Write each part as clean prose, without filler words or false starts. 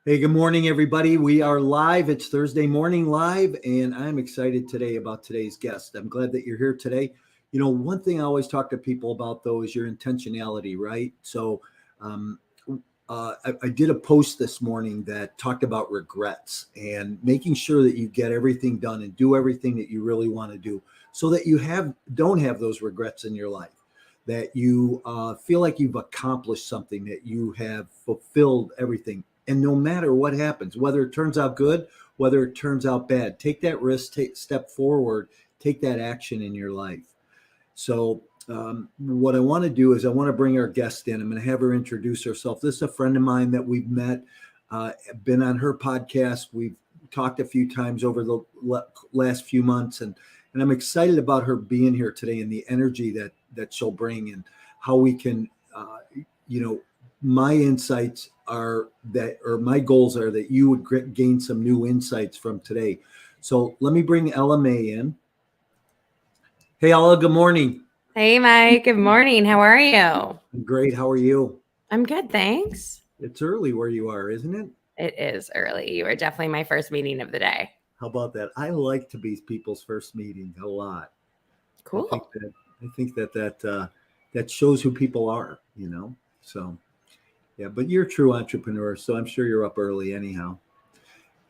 Hey, good morning, everybody. We are live. It's Thursday morning live, and I'm excited today about today's guest. I'm glad that you're here today. One thing I always talk to people about, though, is your intentionality, right? So, um, I did a post this morning that talked about regrets and making sure that you get everything done and do everything that you really want to do, so that you don't have those regrets in your life. That you feel like you've accomplished something, that you have fulfilled everything. And no matter what happens, whether it turns out good, whether it turns out bad, take that risk, step forward, take that action in your life. So, what I want to do is I want to bring our guest in. I'm going to have her introduce herself. This is a friend of mine that we've met, been on her podcast. We've talked a few times over the last few months, and I'm excited about her being here today and the energy that she'll bring, and how we can, you know, my insights are that, or my goals are that you would gain some new insights from today. So let me bring Ella May in. Hey, Ella, good morning. Hey, Mike. Good morning. How are you? Great. How are you? I'm good, thanks. It's early where you are, isn't it? It is early. You were definitely my first meeting of the day. How about that? I like to be people's first meeting a lot. I think Cool. that that shows who people are. So yeah, but you're a true entrepreneur, so I'm sure you're up early anyhow.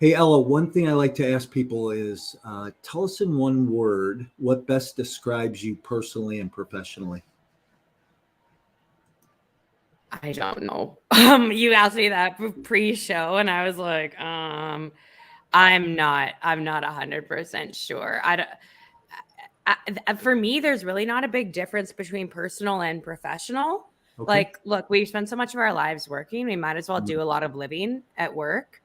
Hey, Ella, one thing I like to ask people is tell us in one word what best describes you personally and professionally. I don't know. You asked me that pre-show, and I was like, I'm not 100% sure. For me, there's really not a big difference between personal and professional. Okay. Like, look, we've spent so much of our lives working, we might as well Mm. do a lot of living at work.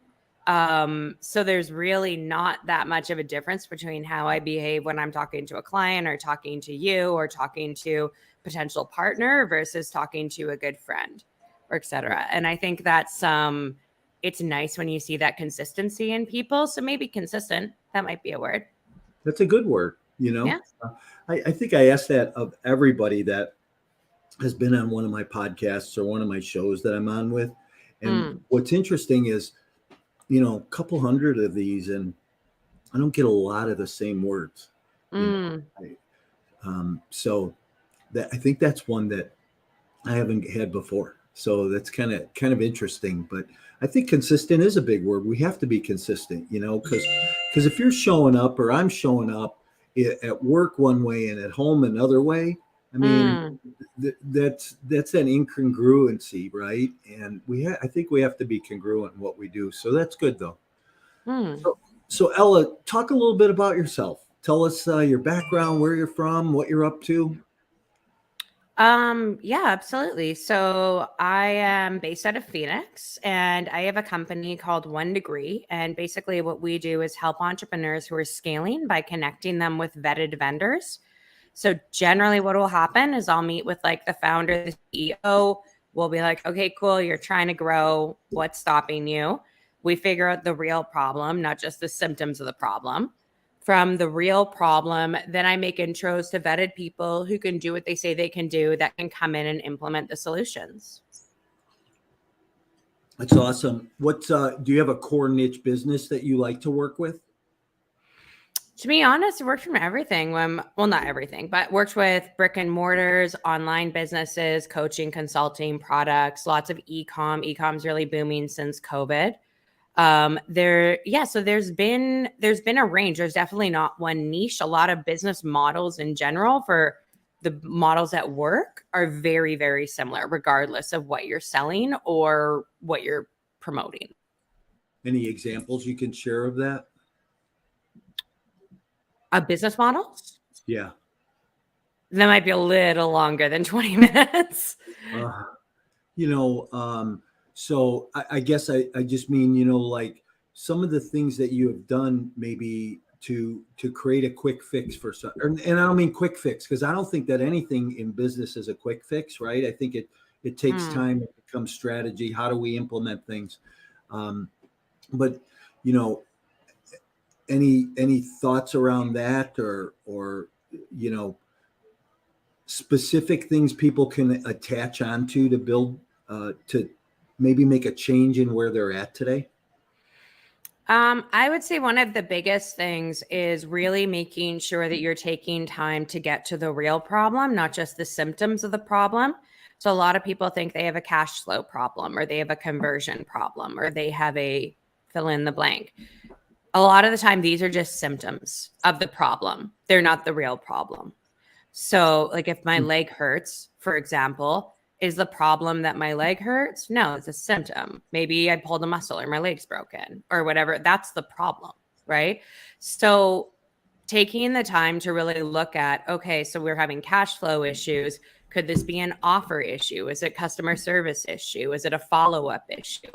So there's really not that much of a difference between how I behave when I'm talking to a client or talking to you or talking to potential partner versus talking to a good friend or etc. And I think that's it's nice when you see that consistency in people. So maybe consistent, that might be a word. That's a good word. Yeah. I think I asked that of everybody that has been on one of my podcasts or one of my shows that I'm on with. And Mm, what's interesting is, a couple hundred of these, and I don't get a lot of the same words. You know, mm. so that I think that's one that I haven't had before. So that's kind of interesting. But I think consistent is a big word. We have to be consistent, because if you're showing up or I'm showing up at work one way and at home another way, I mean, Mm, that's an incongruency, right? And I think we have to be congruent in what we do. So that's good though. mm. So Ella, talk a little bit about yourself. Tell us your background, where you're from, what you're up to. Yeah, absolutely. So I am based out of Phoenix and I have a company called One Degree. And basically, what we do is help entrepreneurs who are scaling by connecting them with vetted vendors. So generally, what will happen is I'll meet with like the founder, the CEO. We'll be like, okay, cool, you're trying to grow. What's stopping you? We figure out the real problem, not just the symptoms of the problem. From the real problem, then I make intros to vetted people who can do what they say they can do, that can come in and implement the solutions. That's awesome. Do you have a core niche business that you like to work with? To be honest, it worked from everything. Well, not everything, but worked with brick and mortars, online businesses, coaching, consulting, products, lots of e-com. E-com's really booming since COVID. So there's been a range. There's definitely not one niche. A lot of business models in general for the models at work are very, very similar, regardless of what you're selling or what you're promoting. Any examples you can share of that? Business models Yeah. that might be a little longer than 20 minutes. Uh, you know, so I guess I just mean, like some of the things that you have done maybe to create a quick fix for some, and I don't mean quick fix because I don't think that anything in business is a quick fix, right? I think it takes Mm. time, it becomes strategy. How do we implement things? Um, but you know, any thoughts around that, or you know specific things people can attach onto to build to maybe make a change in where they're at today? I would say one of the biggest things is really making sure that you're taking time to get to the real problem, not just the symptoms of the problem. So a lot of people think they have a cash flow problem, or they have a conversion problem, or they have a fill in the blank. A lot of the time, these are just symptoms of the problem. They're not the real problem. So, like if my leg hurts, for example, is the problem that my leg hurts? No, it's a symptom. Maybe I pulled a muscle or my leg's broken or whatever. That's the problem, right? So, taking the time to really look at, okay, so we're having cash flow issues. Could this be an offer issue? Is it customer service issue? Is it a follow-up issue?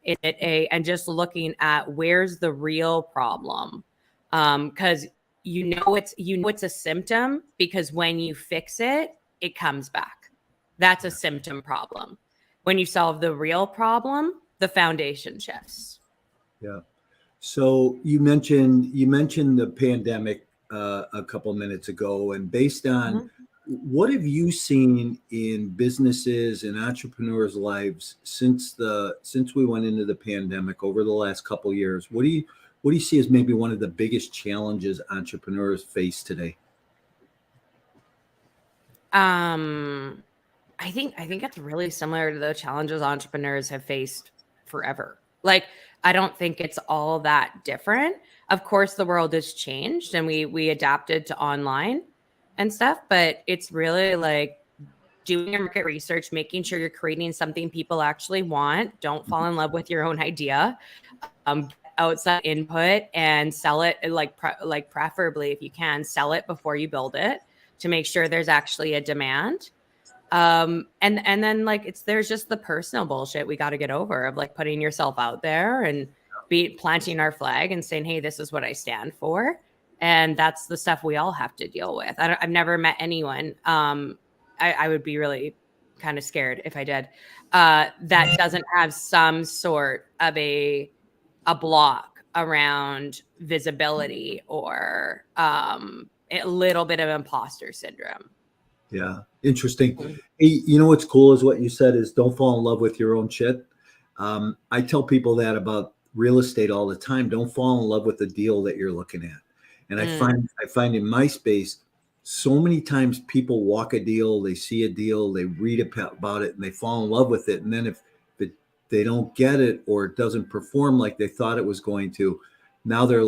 Is it and just looking at where's the real problem? Because it's a symptom, because when you fix it, it comes back. That's a symptom problem. When you solve the real problem, the foundation shifts. Yeah. So you mentioned the pandemic a couple minutes ago, and based on what have you seen in businesses and entrepreneurs' lives since we went into the pandemic over the last couple of years? What do you see as maybe one of the biggest challenges entrepreneurs face today? I think it's really similar to the challenges entrepreneurs have faced forever. Like, I don't think it's all that different. Of course, the world has changed and we adapted to online and stuff, but it's really like doing your market research, making sure you're creating something people actually want. Don't fall in love with your own idea. Outside input and sell it, like preferably, if you can, sell it before you build it to make sure there's actually a demand. And then like there's just the personal bullshit we got to get over of like putting yourself out there and planting our flag and saying, hey, this is what I stand for. And that's the stuff we all have to deal with. I've never met anyone. I would be really kind of scared if I did, that doesn't have some sort of a block around visibility or a little bit of imposter syndrome. Yeah. Interesting. Hey, you know what's cool is what you said is don't fall in love with your own shit. I tell people that about real estate all the time. Don't fall in love with the deal that you're looking at. And I find in my space, so many times people walk a deal, they see a deal, they read about it, and they fall in love with it. And then if they don't get it or it doesn't perform like they thought it was going to, now they're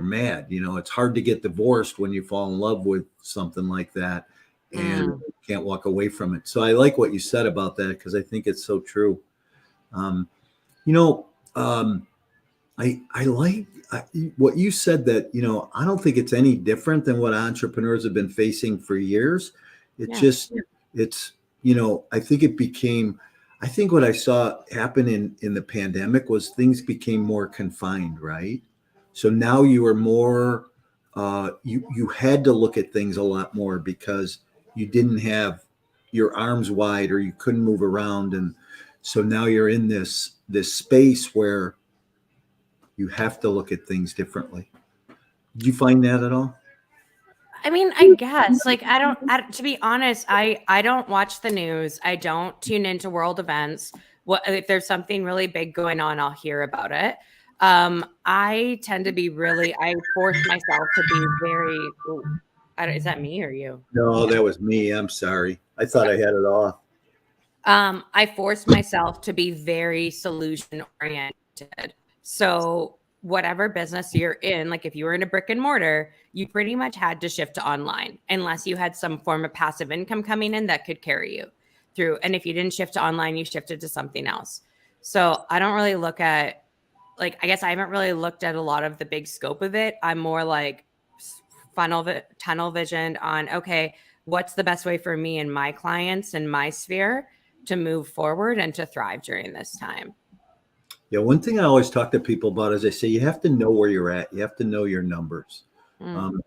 mad. You know, it's hard to get divorced when you fall in love with something like that and can't walk away from it. So I like what you said about that because I think it's so true. I like what you said that, I don't think it's any different than what entrepreneurs have been facing for years. I think what I saw happen in the pandemic was things became more confined, right? So now you are more, you had to look at things a lot more because you didn't have your arms wide or you couldn't move around. And so now you're in this space where you have to look at things differently. Do you find that at all? I mean, I guess like to be honest, I don't watch the news. I don't tune into world events. If there's something really big going on, I'll hear about it. I tend to be I force myself to be very, is that me or you? No, that was me. I'm sorry. I thought I had it off. I forced myself to be very solution oriented. So whatever business you're in, like if you were in a brick and mortar, you pretty much had to shift to online unless you had some form of passive income coming in that could carry you through. And if you didn't shift to online, you shifted to something else. So I don't really look at, I guess I haven't really looked at a lot of the big scope of it. I'm more like tunnel visioned on, okay, what's the best way for me and my clients and my sphere to move forward and to thrive during this time? Yeah, one thing I always talk to people about is I say you have to know where you're at. You have to know your numbers.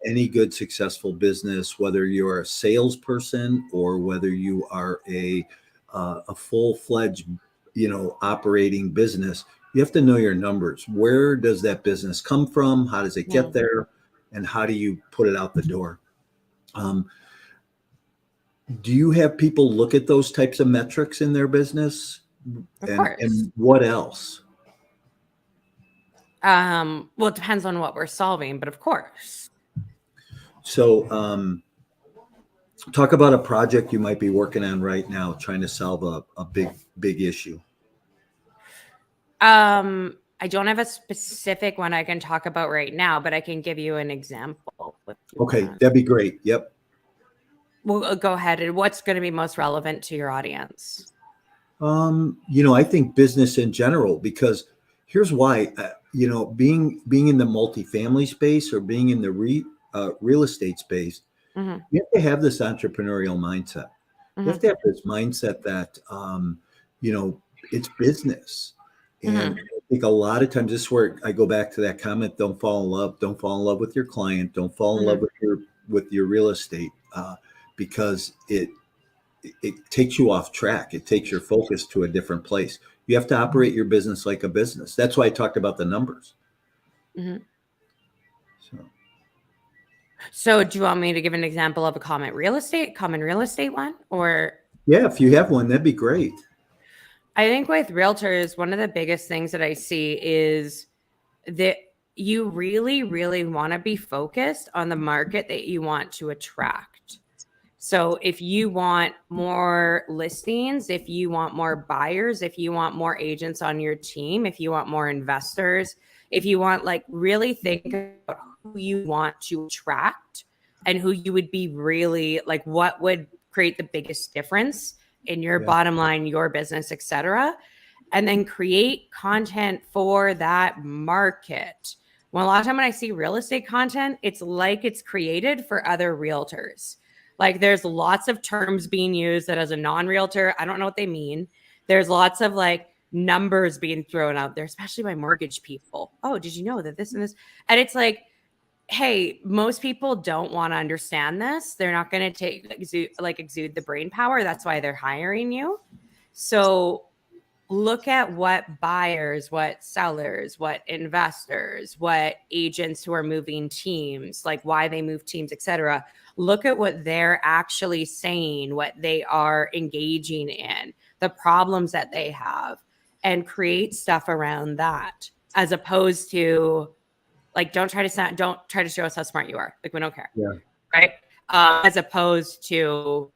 Any good, successful business, whether you're a salesperson or whether you are a full-fledged, operating business, you have to know your numbers. Where does that business come from? How does it get there? And how do you put it out the door? Do you have people look at those types of metrics in their business? Of course. And what else? Well, it depends on what we're solving, but of course. So, talk about a project you might be working on right now, trying to solve a big issue. I don't have a specific one I can talk about right now, but I can give you an example. If you Okay, want. that'd be great. Yep. Well, go ahead. And what's going to be most relevant to your audience? I think business in general, because here's why, being in the multifamily space or being in the real estate space, Hmm. you have to have this entrepreneurial mindset. You Hmm. have to have this mindset that, you know, it's business. Hmm. And I think a lot of times this is where I go back to that comment, don't fall in love. Don't fall in love with your client. Don't fall in Hmm. love with your real estate, because it takes you off track. It takes your focus to a different place. You have to operate your business like a business. That's why I talked about the numbers. Hmm. So, So, do you want me to give an example of a common real estate one? Or yeah, if you have one, that'd be great. I think with realtors, one of the biggest things that I see is that you really, really want to be focused on the market that you want to attract. So if you want more listings, if you want more buyers, if you want more agents on your team, if you want more investors, if you want, like, really think about who you want to attract and who you would be really like, what would create the biggest difference in your Yeah. bottom line, your business, etc. And then create content for that market. Well, a lot of time when I see real estate content, it's like it's created for other realtors. Like, there's lots of terms being used that as a non-realtor, I don't know what they mean. There's lots of like numbers being thrown out there, especially by mortgage people. Oh, did you know that this and this? And it's like, hey, most people don't want to understand this. They're not going to exude the brain power. That's why they're hiring you. So look at what buyers, what sellers, what investors, what agents who are moving teams, like why they move teams, etc. Look at what they're actually saying, what they are engaging in, the problems that they have, and create stuff around that, as opposed to, like, don't try to show us how smart you are. Like, we don't care. Yeah. Right. As opposed to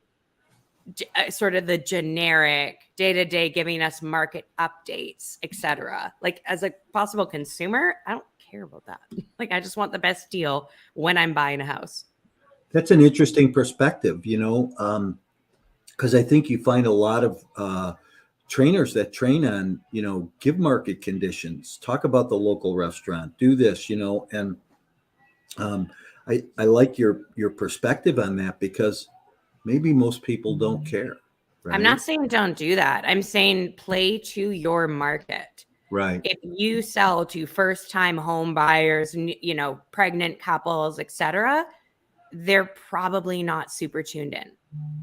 sort of the generic day-to-day giving us market updates, etc. Like, as a possible consumer, I don't care about that. Like, I just want the best deal when I'm buying a house. That's an interesting perspective, because I think you find a lot of trainers that train on, give market conditions, talk about the local restaurant, do this, and um, I like your perspective on that, because maybe most people don't care, I'm right? not saying don't do that. I'm saying play to your market. Right. If you sell to first-time home buyers, pregnant couples, etc., they're probably not super tuned in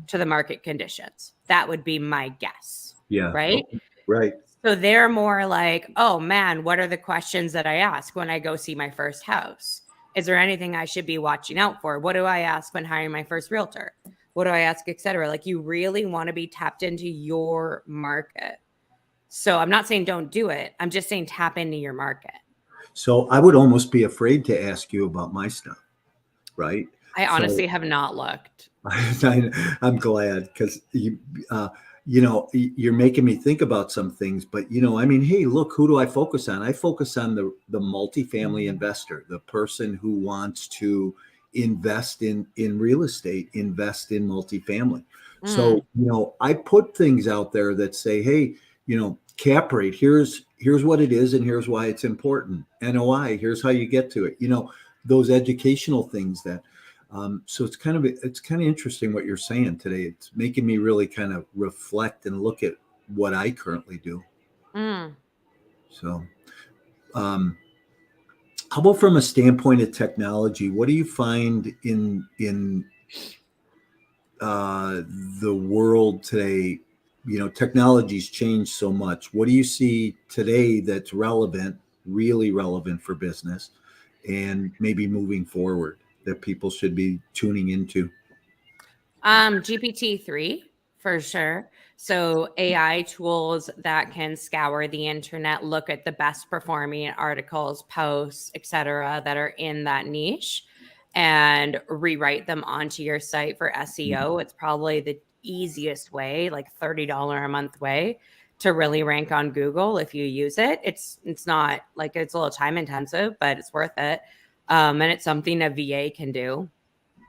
to the market conditions. That would be my guess. Yeah. Right. Okay. Right. So they're more like, oh man, what are the questions that I ask when I go see my first house? Is there anything I should be watching out for? What do I ask when hiring my first realtor? What do I ask, etc.? Like, you really want to be tapped into your market. So I'm not saying don't do it. I'm just saying tap into your market. So I would almost be afraid to ask you about my stuff, right? I So honestly have not looked. I'm glad, because you're making me think about some things. But I mean, hey, look, who do I focus on? I focus on the multifamily investor, the person who wants to invest in real estate, invest in multifamily. So I put things out there that say, hey, cap rate, here's what it is, and here's why it's important. NOI, here's how you get to it. Those educational things that. So it's kind of interesting what you're saying today. It's making me really kind of reflect and look at what I currently do. So, how about from a standpoint of technology? What do you find in the world today? Technology's changed so much. What do you see today that's relevant, really relevant for business, and maybe moving forward, that people should be tuning into? GPT-3 For sure. So AI tools that can scour the internet, look at the best performing articles, posts, etc., that are in that niche and rewrite them onto your site for SEO. It's probably the easiest way, like $30 a month way to really rank on Google if you use it. It's not like it's a little time intensive, but it's worth it. And it's something a VA can do.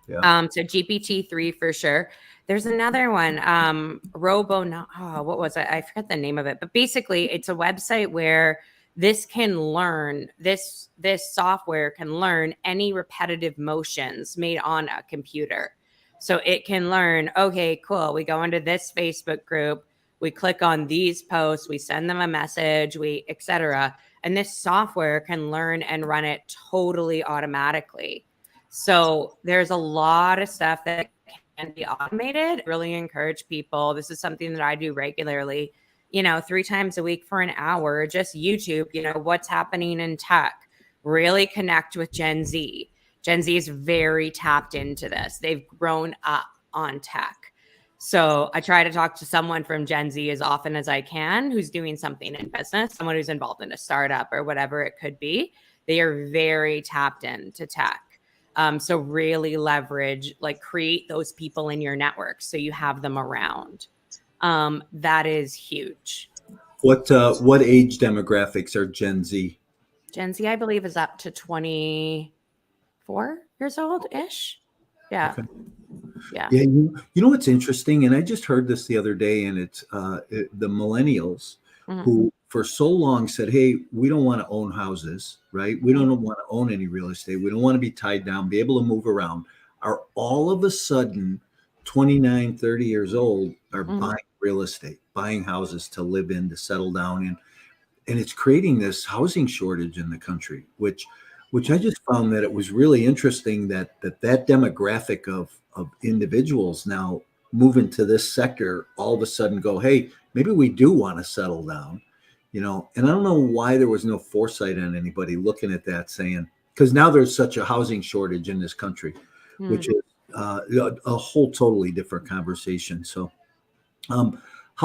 Yeah. So GPT-3 for sure. There's another one, Robo. No, oh, what was it? I forget the name of it. But basically, it's a website where this can learn. This software can learn any repetitive motions made on a computer. So it can learn. Okay, cool. We go into this Facebook group. We click on these posts. We send them a message. We etc. And this software can learn and run it totally automatically. So there's a lot of stuff that can be automated. Really encourage people. This is something that I do regularly, 3 times a week for an hour, just YouTube, what's happening in tech, really connect with Gen Z. Gen Z is very tapped into this. They've grown up on tech. So I try to talk to someone from Gen Z as often as I can, who's doing something in business, someone who's involved in a startup or whatever it could be. They are very tapped into tech. So really leverage, create those people in your network so you have them around. That is huge. What age demographics are Gen Z? Gen Z, I believe, is up to 24 years old ish. Yeah. Okay. Yeah. Yeah. You know what's interesting? And I just heard this the other day, and it's the millennials who for so long said, hey, we don't want to own houses, right? We don't want to own any real estate. We don't want to be tied down, be able to move around, are all of a sudden 29, 30 years old, are buying real estate, buying houses to live in, to settle down in. And it's creating this housing shortage in the country, which I just found that it was really interesting that demographic of individuals now moving to this sector all of a sudden go, hey, maybe we do want to settle down, and I don't know why there was no foresight on anybody looking at that, saying, because now there's such a housing shortage in this country, which is a whole totally different conversation. So how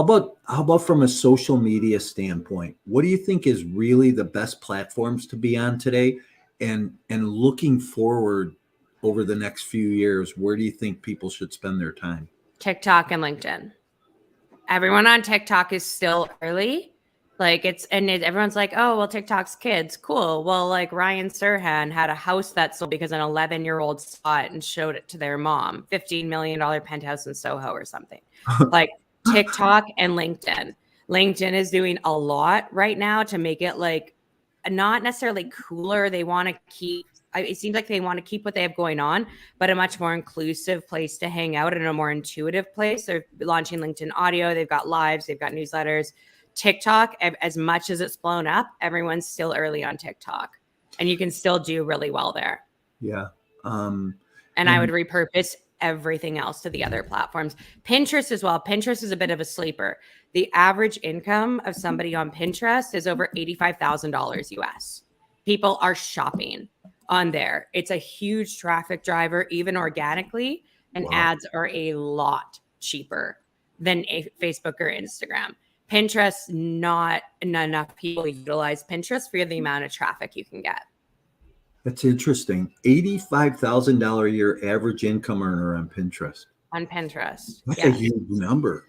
about from a social media standpoint, what do you think is really the best platforms to be on today? And looking forward over the next few years, where do you think people should spend their time? TikTok and LinkedIn. Everyone on TikTok is still early. Everyone's like, oh, well, TikTok's kids. Cool. Well, Ryan Serhan had a house that sold because an 11-year-old saw it and showed it to their mom. $15 million penthouse in Soho or something. TikTok and LinkedIn. LinkedIn is doing a lot right now to make it not necessarily cooler. They want to keep, it seems like they want to keep what they have going on, but a much more inclusive place to hang out and a more intuitive place. They're launching LinkedIn audio. They've got lives. They've got newsletters. TikTok, as much as it's blown up, everyone's still early on TikTok, and you can still do really well there. Yeah. And I would repurpose everything else to the other platforms. Pinterest as well. Pinterest is a bit of a sleeper. The average income of somebody on Pinterest is over $85,000 US. People are shopping on there. It's a huge traffic driver, even organically, and ads are a lot cheaper than Facebook or Instagram. Pinterest, not enough people utilize Pinterest for the amount of traffic you can get. That's interesting. $85,000 a year average income earner on Pinterest. On Pinterest. That's a huge number.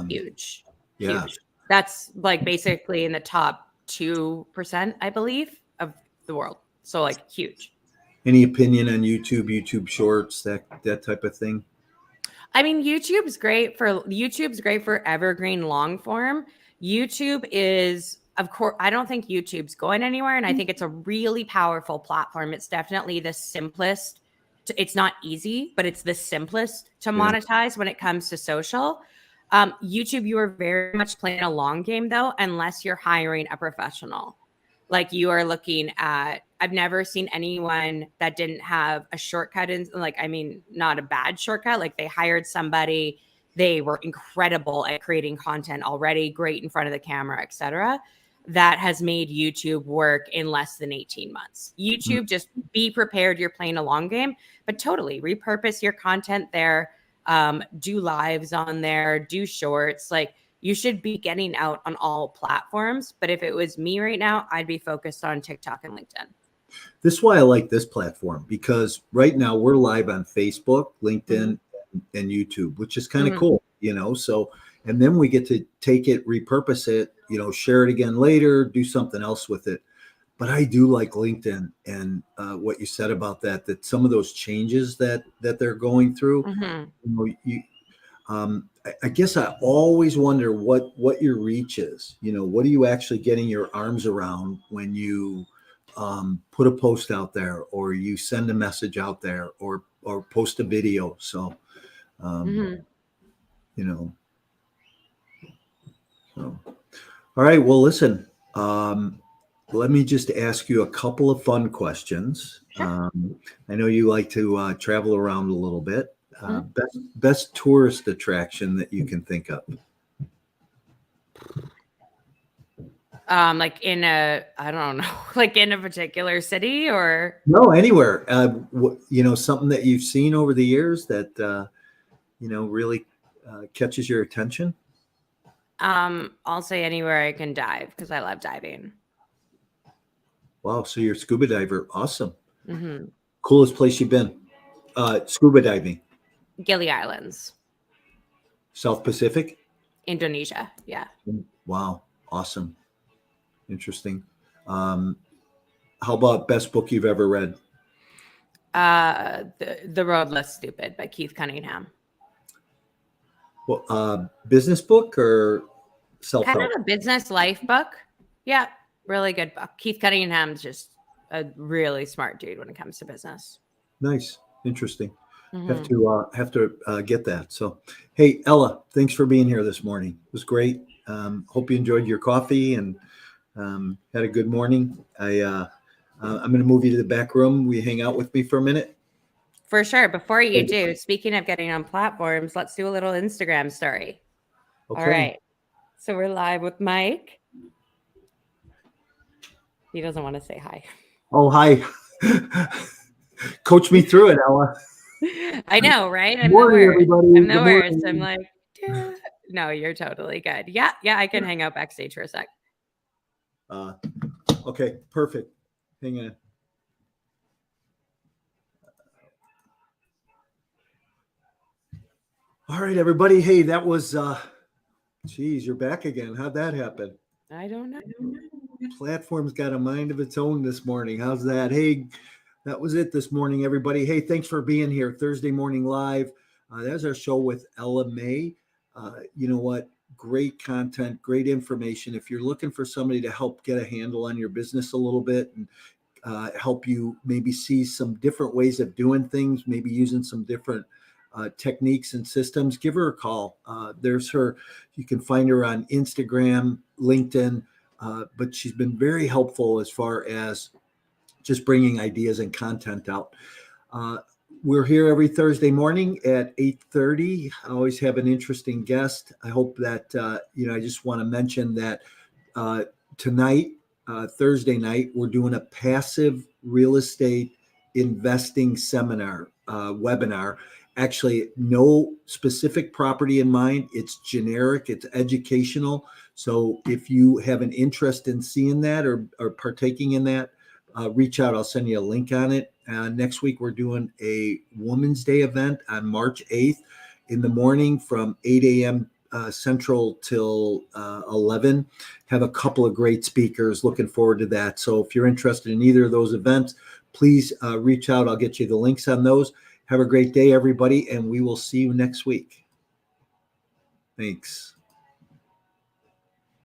Huge. Yeah. Huge. That's basically in the top 2%, I believe, of the world. So huge. Any opinion on YouTube Shorts, that type of thing? I mean, YouTube's great for evergreen long form. YouTube is, of course, I don't think YouTube's going anywhere. And I think it's a really powerful platform. It's definitely the simplest. It's not easy, but it's the simplest to monetize when it comes to social. YouTube, you are very much playing a long game, though, unless you're hiring a professional. You are looking at, I've never seen anyone that didn't have a shortcut in, not a bad shortcut. They hired somebody, they were incredible at creating content already, great in front of the camera, etc. That has made YouTube work in less than 18 months. YouTube, just be prepared. You're playing a long game, but totally repurpose your content there. do lives on there, do shorts. Like, you should be getting out on all platforms. But if it was me right now, I'd be focused on TikTok and LinkedIn. This is why I like this platform, because right now we're live on Facebook, LinkedIn, and YouTube, which is kind of cool, so, and then we get to take it, repurpose it, share it again later, do something else with it. But I do like LinkedIn, and what you said about that some of those changes that they're going through, I guess I always wonder what your reach is. What are you actually getting your arms around when you put a post out there, or you send a message out there, or post a video. So, so. All right. Well, listen, let me just ask you a couple of fun questions. Sure. I know you like to travel around a little bit. Best tourist attraction that you can think of? Like in I don't know, like in a particular city, or no, anywhere. Something that you've seen over the years that really catches your attention. I'll say anywhere I can dive, because I love diving. Wow, so you're a scuba diver. Awesome. Coolest place you've been scuba diving? Gili Islands, South Pacific, Indonesia. Yeah. Wow, awesome. Interesting. How about best book you've ever read? The Road Less Stupid by Keith Cunningham. Well, business book or self-help? Kind of a business life book. Yeah, really good book. Keith Cunningham's just a really smart dude when it comes to business. Nice. Interesting. Have to get that. So, hey, Ella, thanks for being here this morning. It was great. Hope you enjoyed your coffee and had a good morning. I'm going to move you to the back room. Will you hang out with me for a minute? For sure. Before you do, speaking of getting on platforms, let's do a little Instagram story. Okay. All right. So we're live with Mike. He doesn't want to say hi. Oh, hi. Coach me through it, Ella. I know, right? I'm morning, everybody. I'm the worst. I'm like, no, you're totally good. Yeah, I can hang out backstage for a sec. Okay, perfect. Hang on. All right, everybody. Hey, that was, geez, you're back again. How'd that happen? I don't know. Platform's got a mind of its own this morning. How's that? Hey, that was it this morning, everybody. Hey, thanks for being here. Thursday Morning Live. That's our show with Ella May. You know what? Great content, great information. If you're looking for somebody to help get a handle on your business a little bit and help you maybe see some different ways of doing things, maybe using some different techniques and systems, give her a call. There's her. You can find her on Instagram, LinkedIn, but she's been very helpful as far as just bringing ideas and content out. We're here every Thursday morning at 8:30. I always have an interesting guest. I hope that, I just want to mention that tonight, Thursday night, we're doing a passive real estate investing seminar, webinar. Actually, no specific property in mind. It's generic, it's educational. So if you have an interest in seeing that or partaking in that, reach out. I'll send you a link on it. Next week, we're doing a Women's Day event on March 8th in the morning from 8 a.m. Central till 11. Have a couple of great speakers. Looking forward to that. So if you're interested in either of those events, please reach out. I'll get you the links on those. Have a great day, everybody, and we will see you next week. Thanks.